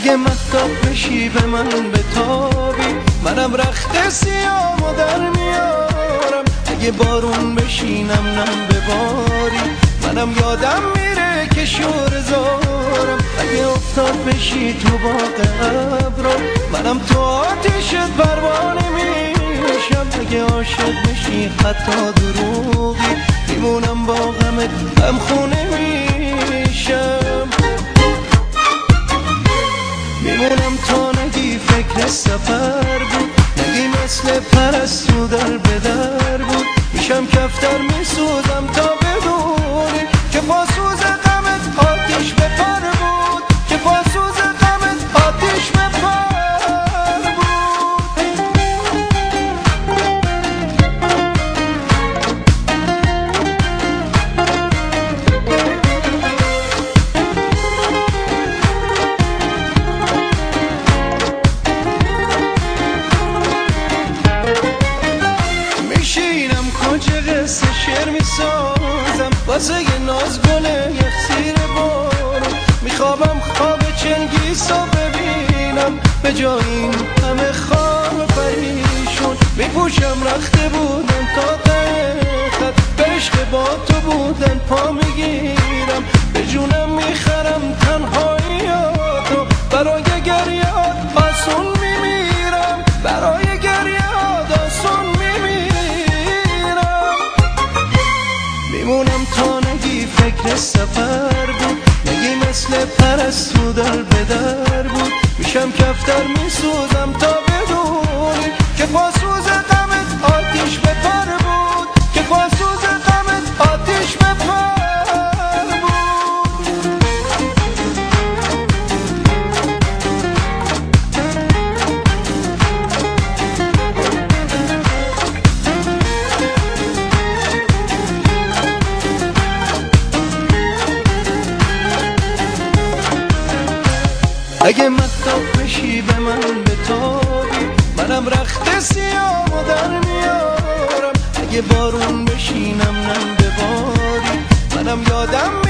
اگه مهتاب بشی به من بتابی، منم رخت سیامو در میارم. اگه بارون بشی نم نم بباری، منم یادم میره که شور زارم. اگه افتاد بشی تو باغ ابرا، منم تو آتیشت پروانه میشم. اگه عاشق بشی حتی دروغی، میمونم با غمت غمخونه میشم. میمونم تا نگی فکر سفر بود، نگی مثل پرستو در به در بود. میشم کفتر میسوزم تا بدونی که پاسوز غمت آتیش به پر بود، که پاسوز غمت آتیش به پر بود. میشینم کجا قصه شعر میسازم، واسه یه ناز گله یخسیر بارو. میخوابم خواب چنگیسا ببینم، به جای این همه خواب پریشون. میپوشم رخته بودن تا خط، به عشق با تو بودن پا میگیرم. به جونم میخرم تنهاییاتو، برای گریات آسون میمیرم، برای گریات آسون میمیرم. میمونم تا نگی فکر سفر بود، نگی مثل پرستو در به در بود. میشم کفتر میسوزم تا بدونی که پاسوز غمت آتیش به پر بود، که پاسوز غمت آتیش به پر بود. اگه مهتاب بشی به من بتابی، منم رخت سیامو در میارم. اگه بارون بشی نم نم بباری، منم یادم